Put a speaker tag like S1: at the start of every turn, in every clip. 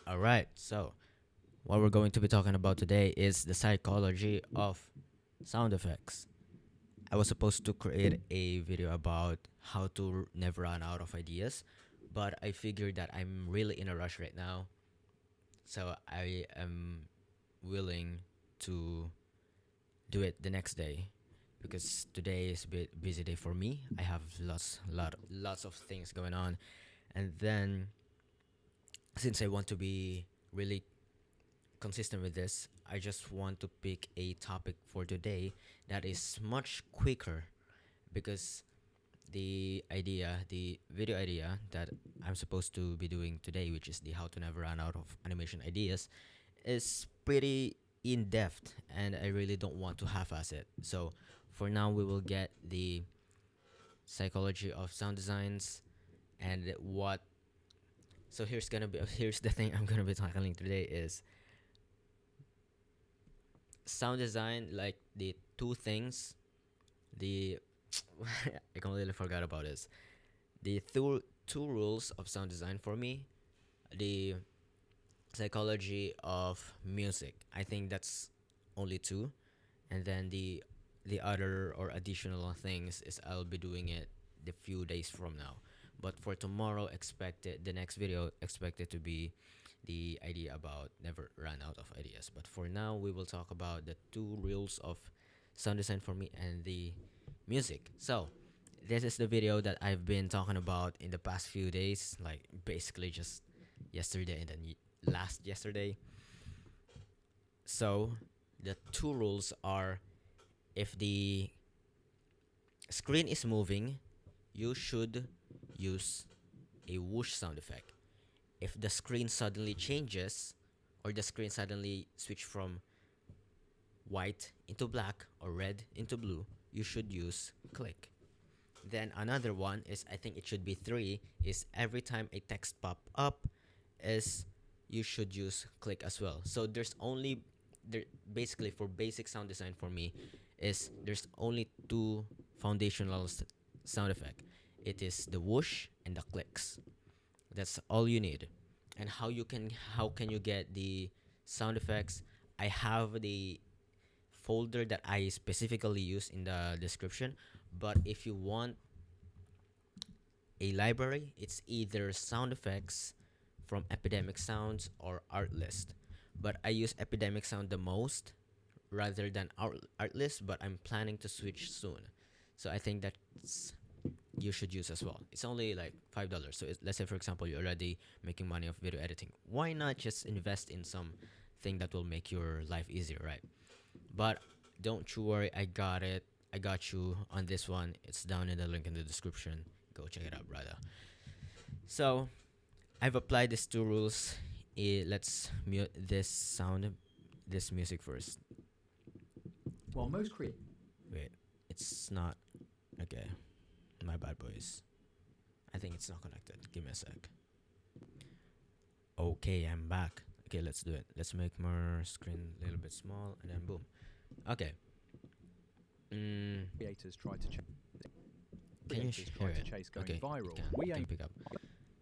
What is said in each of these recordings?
S1: All right, so what we're going to be talking about today is the psychology of sound effects. I was supposed to create a video about how to never run out of ideas, but I figured that I'm really in a rush right now, so I am willing to do it the next day because today is a bit busy day for me. I have lots of things going on, and then since I want to be really consistent with this, I just want to pick a topic for today that is much quicker because the video idea that I'm supposed to be doing today, which is the how to never run out of animation ideas, is pretty in depth and I really don't want to half ass it. So for now, we will get the psychology of sound designs and what. So here's the thing I'm gonna be tackling today is sound design, like the two things, the I completely forgot about this. The two rules of sound design for me, the psychology of music. I think that's only two, and then the other or additional things is I'll be doing it the few days from now. But for tomorrow, expected the next video expected to be the idea about never run out of ideas. But for now, we will talk about the two rules of sound design for me and the music. So, this is the video that I've been talking about in the past few days, like basically just yesterday and then last yesterday. So, the two rules are if the screen is moving, you should use a whoosh sound effect. If the screen suddenly changes or the screen suddenly switch from white into black or red into blue, you should use click. Then another one is I think it should be three is every time a text pop up is you should use click as well. So there's only there basically for basic sound design for me is there's only two foundational sound effect. It is the whoosh and the clicks. That's all you need. And how can you get the sound effects? I have the folder that I specifically use in the description. But if you want a library, it's either sound effects from Epidemic Sounds or Artlist. But I use Epidemic Sound the most rather than Artlist, but I'm planning to switch soon. So I think that's you should use as well. It's only like $5. So let's say for example you're already making money off video editing. Why not just invest in something that will make your life easier, right? But don't you worry, I got it. I got you on this one. It's down in the link in the description. Go check it out, brother. So I've applied these two rules. Let's mute this sound, this music first.
S2: While most create
S1: Wait, it's not. Okay, my bad, boys. I think it's not connected. Give me a sec. Okay, I'm back. Okay, let's do it. Let's make my screen a little bit small and then boom. Okay. Mm,
S2: creators try to chase
S1: can you hear it?
S2: going
S1: Okay,
S2: viral,
S1: it can pick up.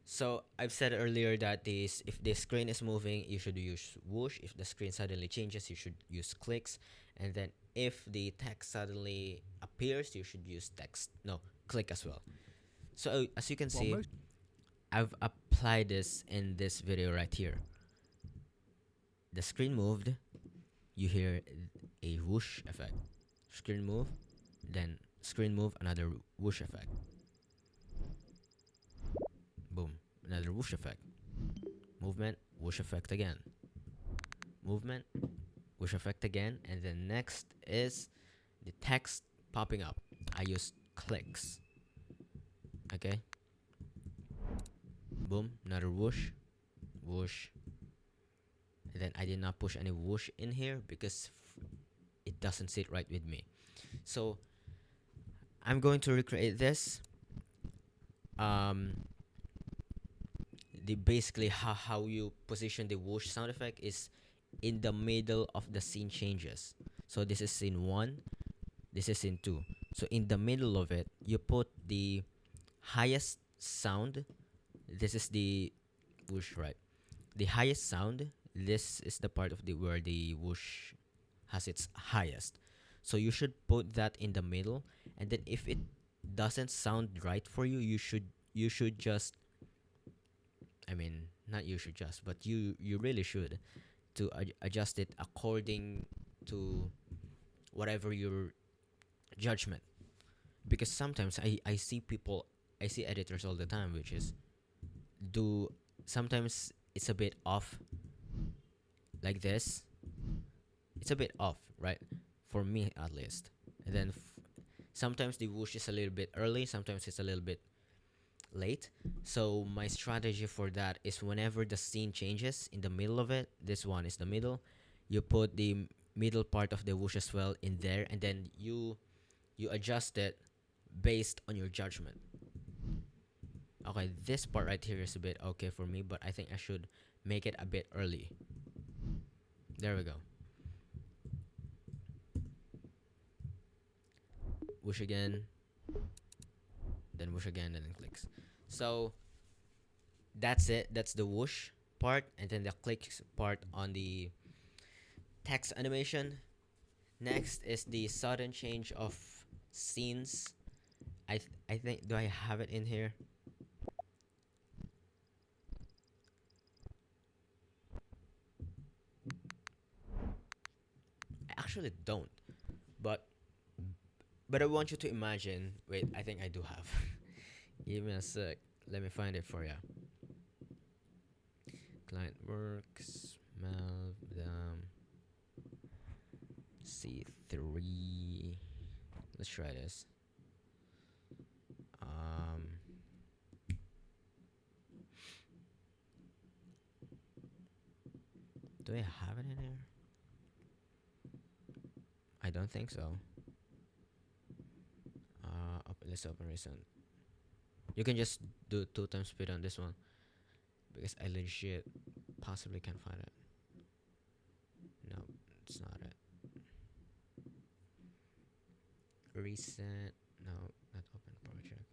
S1: So I've said earlier that this if the screen is moving, you should use whoosh. If the screen suddenly changes, you should use clicks. And then if the text suddenly appears, you should use text. No, click as well. So as you can
S2: while
S1: see,
S2: most
S1: I've applied this in this video right here. The screen moved, you hear a whoosh effect. Screen move, then screen move, another whoosh effect. Boom, another whoosh effect. Movement, whoosh effect again. Movement, whoosh effect again, and then next is the text popping up. I use clicks. Okay. Boom, another whoosh, whoosh. And then I did not push any whoosh in here because it doesn't sit right with me. So I'm going to recreate this. Um, the basically how you position the whoosh sound effect is in the middle of the scene changes. So this is scene 1, this is scene 2. So in the middle of it, you put the highest sound. This is the whoosh, right? the highest sound. This is the part of the where the whoosh has its highest. So you should put that in the middle, and then if it doesn't sound right for you, you should just, I mean, not you should just, but you really should to adjust it according to whatever your judgment. Because sometimes I see people, I see editors all the time, which is do sometimes it's a bit off like this. It's a bit off, right? For me at least. And then sometimes the whoosh is a little bit early, sometimes it's a little bit late. So my strategy for that is whenever the scene changes in the middle of it, this one is the middle, you put the middle part of the whoosh as well in there, and then you adjust it based on your judgment. Okay, this part right here is a bit okay for me, but I think I should make it a bit early. There we go. Whoosh again, then whoosh again, and then clicks. So that's it. That's the whoosh part, and then the clicks part on the text animation. Next is the sudden change of scenes. I think, do I have it in here? I actually don't, but I want you to imagine. Wait, I think I do have. Give me a sec. Let me find it for you. Client works, Melvdam, C3. Let's try this. Do I have it in here? I don't think so. Let's open recent. You can just do 2 times speed on this one because I legit possibly can't find it. No, it's not it. Recent. No, not open project.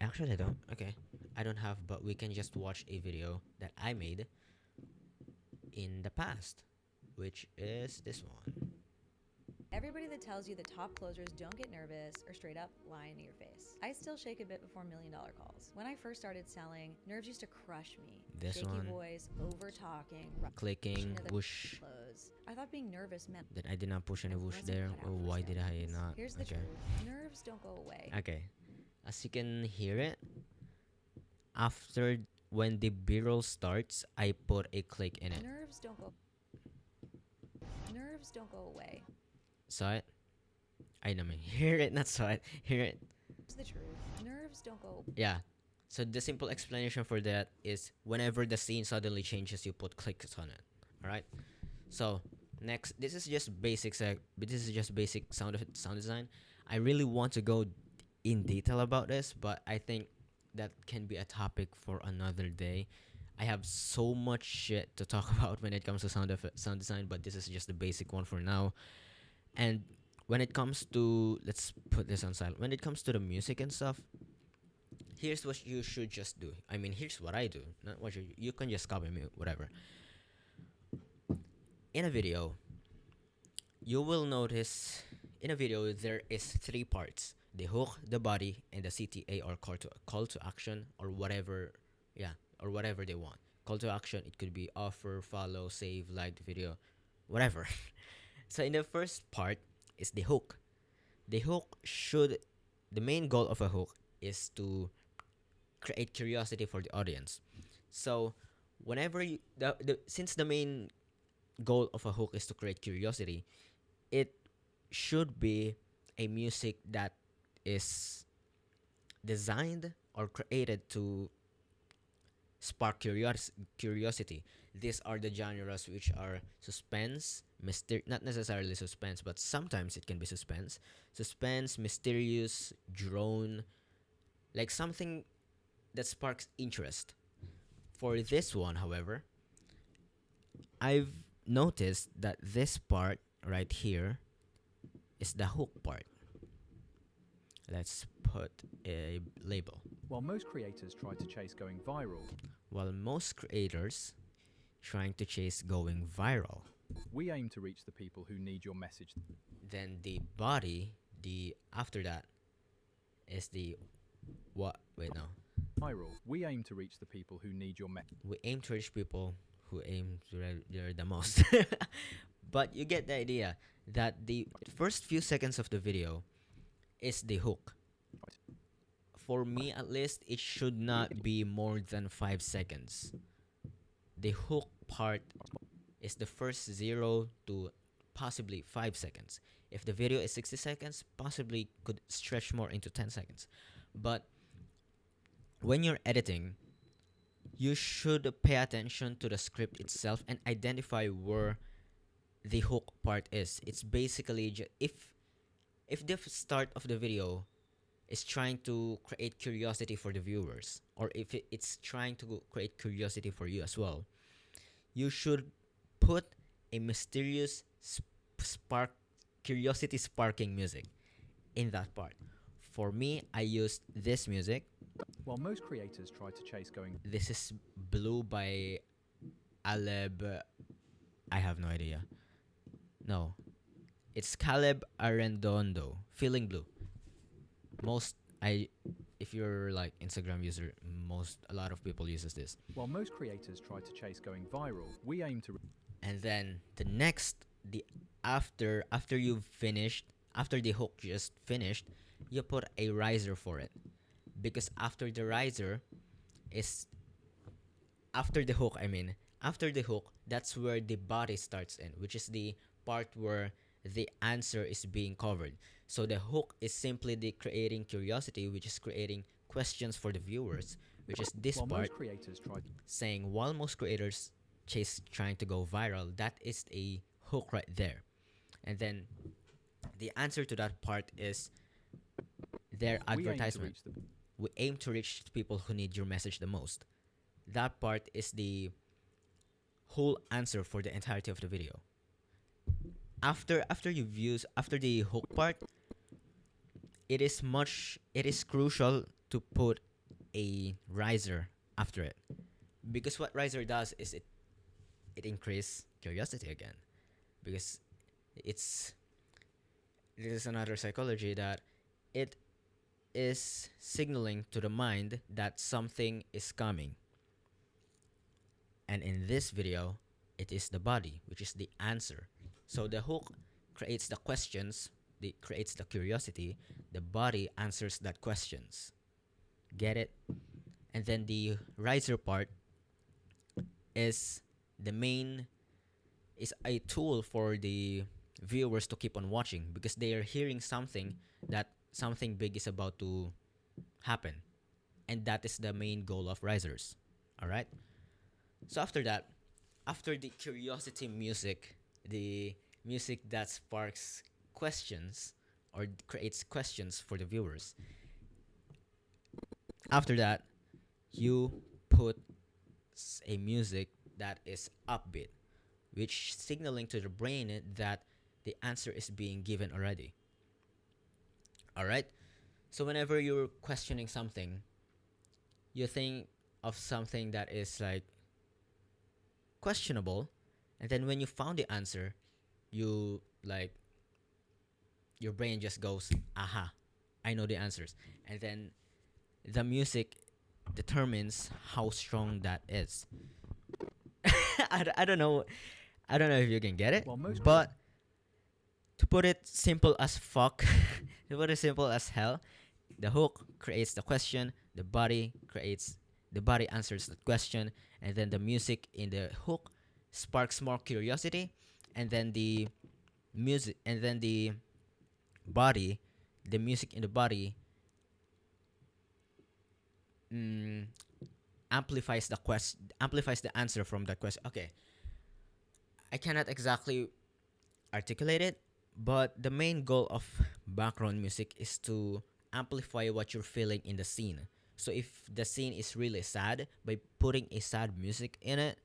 S1: Actually, I don't. Okay, I don't have, but we can just watch a video that I made in the past, which is this one.
S3: Everybody that tells you the top closers don't get nervous or straight up lying to your face. I still shake a bit before $1,000,000 calls. When I first started selling, nerves used to crush me.
S1: This
S3: Shaky
S1: one.
S3: voice, over talking,
S1: Clicking, whoosh.
S3: close. I thought being nervous meant
S1: Then I did not push any
S3: I
S1: whoosh
S3: wasn't
S1: there.
S3: cut out
S1: Oh,
S3: for
S1: why did I
S3: sales.
S1: not?
S3: Here's the
S1: Okay.
S3: truth. Nerves don't go away.
S1: Okay. As you can hear it, after when the b-roll starts, I put a click in it.
S3: Nerves don't go away.
S1: Saw it? I mean, hear it, not saw it. Hear it.
S3: Here's the truth. Nerves don't go
S1: Yeah. So the simple explanation for that is whenever the scene suddenly changes, you put clicks on it. All right. So next, this is just basic. This is just basic sound design. I really want to go in detail about this, but I think that can be a topic for another day. I have so much shit to talk about when it comes to sound design, but this is just the basic one for now. And when it comes to, let's put this on silent. When it comes to the music and stuff, here's what you should just do. I mean, here's what I do. Not what you can just copy me, whatever. In a video, you will notice in a video there is 3 parts: the hook, the body, and the CTA, or call to action, or whatever. Yeah, or whatever they want. Call to action, it could be offer, follow, save, like the video, whatever. So in the first part is the hook. The main goal of a hook is to create curiosity for the audience. So whenever since the main goal of a hook is to create curiosity, it should be a music that is designed or created to spark curiosity. These are the genres which are suspense, not necessarily suspense, but sometimes it can be suspense, mysterious, drone, like something that sparks interest. For this one, however, I've noticed that this part right here is the hook part. let's put a label.
S2: While most creators try to chase going viral,
S1: While most creators trying to chase going viral,
S2: we aim to reach the people who need your message.
S1: then the body, the after that is the what? Wait, no.
S2: Viral. We aim to reach the people who need your message.
S1: We aim to reach people who aim to reach the most. But you get the idea that the first few seconds of the video is the hook. For me, at least, it should not be more than 5 seconds. The hook part is the first 0 to possibly 5 seconds. If the video is 60 seconds, possibly could stretch more into 10 seconds. But when you're editing, you should pay attention to the script itself and identify where the hook part is. It's basically if the start of the video is trying to create curiosity for the viewers, or if it's trying to create curiosity for you as well, you should put a mysterious curiosity sparking music in that part. For me, I used this music.
S2: While most creators try to chase going,
S1: This is Blue by Aleb. I have no idea. No, it's Caleb Arredondo. Feeling Blue. If you're like Instagram user, a lot of people uses this.
S2: while most creators try to chase going viral, we aim to
S1: And then after you've finished, after the hook just finished, you put a riser for it, because after the riser is after the hook. After the hook, that's where the body starts in, which is the part where the answer is being covered. So the hook is simply the creating curiosity, which is creating questions for the viewers, which is this
S2: while
S1: part
S2: most creators try
S1: saying while most creators trying to go viral. That is a hook right there. And then the answer to that part is their
S2: we aim to
S1: advertisement.
S2: reach the
S1: We aim to reach people who need your message the most. That part is the whole answer for the entirety of the video. After the hook part, it is crucial to put a riser after it, because what riser does is it increases curiosity again, because this is another psychology that it is signaling to the mind that something is coming. And in this video, it is the body, which is the answer. So the hook creates the questions, creates the curiosity, the body answers that questions. Get it? And then the riser part is is a tool for the viewers to keep on watching, because they are hearing something that something big is about to happen. And that is the main goal of risers. Alright? So after that, after the curiosity music, the music that sparks questions or creates questions for the viewers, after that, you put a music that is upbeat, which signaling to the brain that the answer is being given already. Alright? So whenever you're questioning something, you think of something that is like questionable, and then when you found the answer, you like your brain just goes, aha, I know the answers. And then the music determines how strong that is. I don't know if you can get it,
S2: Well, most
S1: but to put it simple as fuck, to put it simple as hell, the hook creates the question, the body answers the question, and then the music in the hook sparks more curiosity, and then the music, and then the music in the body amplifies the answer from that question. Okay, I cannot exactly articulate it, but the main goal of background music is to amplify what you're feeling in the scene. So if the scene is really sad, by putting a sad music in it,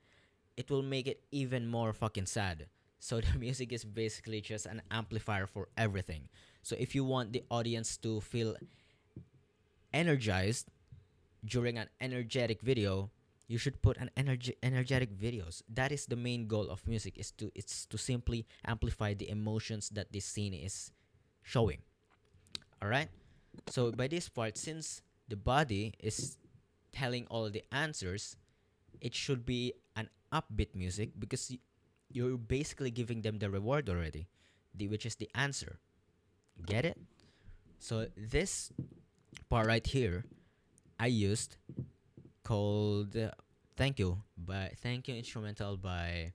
S1: it will make it even more fucking sad. So the music is basically just an amplifier for everything. So if you want the audience to feel energized during an energetic video, you should put an energetic videos. That is the main goal of music, is to it's to simply amplify the emotions that this scene is showing. All right? So by this part, since the body is telling all the answers, it should be an upbeat music because you're basically giving them the reward already, which is the answer. Get it? So this part right here, I used called Thank You instrumental by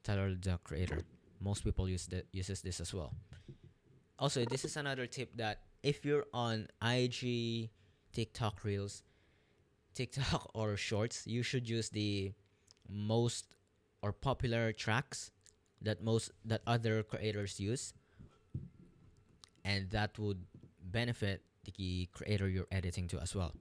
S1: Tyler the Creator. Most people uses this as well. Also, this is another tip that if you're on IG, TikTok Reels, TikTok or Shorts, you should use the most or popular tracks that other creators use, and that would benefit the creator you're editing to as well.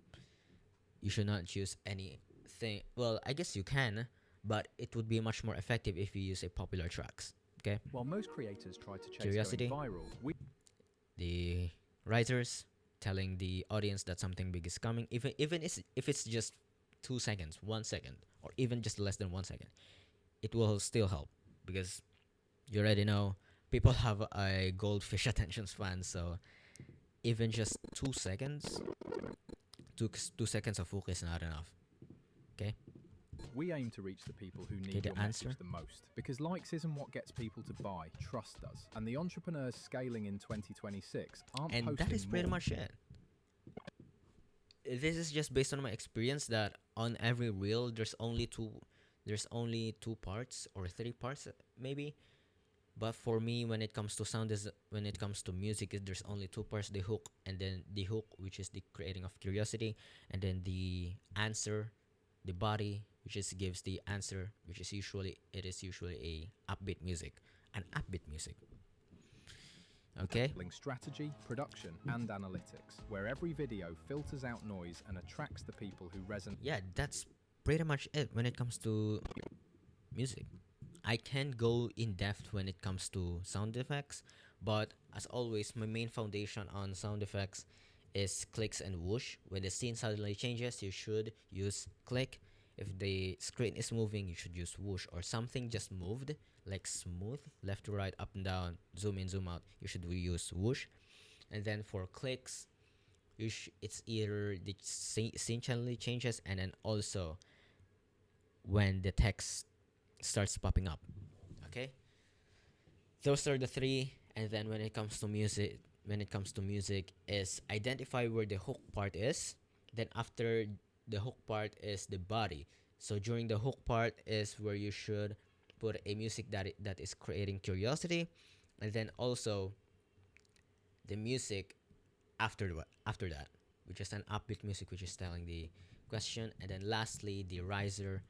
S1: You should not use anything. Well, I guess you can, but it would be much more effective if you use a popular tracks. Okay,
S2: While most creators try to chase
S1: Curiosity.
S2: going viral, we
S1: the writers telling the audience that something big is coming, if it's just 2 seconds, 1 second, or even just less than 1 second, it will still help because you already know people have a goldfish attention span. So even just 2 seconds, 2 seconds of focus is not enough. Okay,
S2: we aim to reach the people who need
S1: the
S2: your
S1: answer?
S2: message the most. Because likes isn't what gets people to buy, trust does. And the entrepreneurs scaling in 2026 aren't
S1: and
S2: posting
S1: that is pretty
S2: more.
S1: much it. This is just based on my experience that on every reel there's only two parts or three parts, maybe. But for me, when it comes to when it comes to music, there's only two parts: the hook, and then the hook, which is the creating of curiosity, and then the answer, the body, which is gives the answer, which is usually a upbeat music, an upbeat music. Okay.
S2: Tackling strategy, production, and analytics, where every video filters out noise and attracts the people who resonate.
S1: Yeah, that's pretty much it when it comes to music. I can go in depth when it comes to sound effects, but as always, my main foundation on sound effects is clicks and whoosh. When the scene suddenly changes, you should use click. If the screen is moving, you should use whoosh, or something just moved, like smooth, left to right, up and down, zoom in, zoom out. You should use whoosh. And then for clicks, it's either the scene suddenly changes, and then also when the text starts popping up. Okay, those are the three. And then when it comes to music is identify where the hook part is. Then after the hook part is the body. So during the hook part is where you should put a music that is creating curiosity, and then also the music after that, which is an upbeat music, which is telling the question. And then lastly, the riser.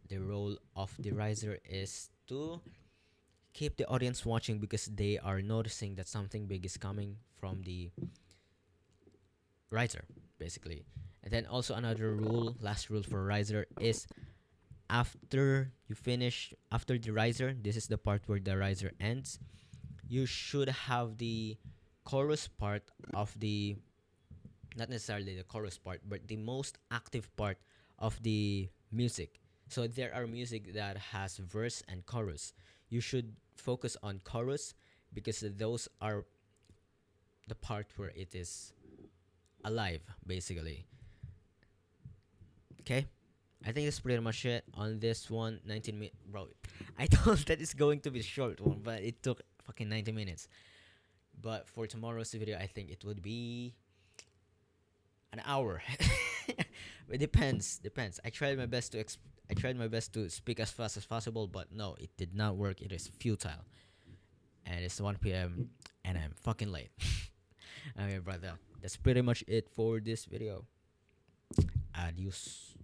S1: The role of the riser is to keep the audience watching because they are noticing that something big is coming from the riser, basically. And then also another last rule for riser is after the riser, this is the part where the riser ends, you should have the chorus part of the, not necessarily the chorus part, but the most active part of the music. So there are music that has verse and chorus. You should focus on chorus because those are the part where it is alive, basically. Okay, I think that's pretty much it on this one. 19 minutes, bro. I thought that it's going to be a short one, but it took fucking 90 minutes. But for tomorrow's video, I think it would be an hour. It depends. I tried my best to speak as fast as possible, but no, it did not work. It is futile. And it's 1 p.m. and I'm fucking late. Okay, brother. That's pretty much it for this video. Adios.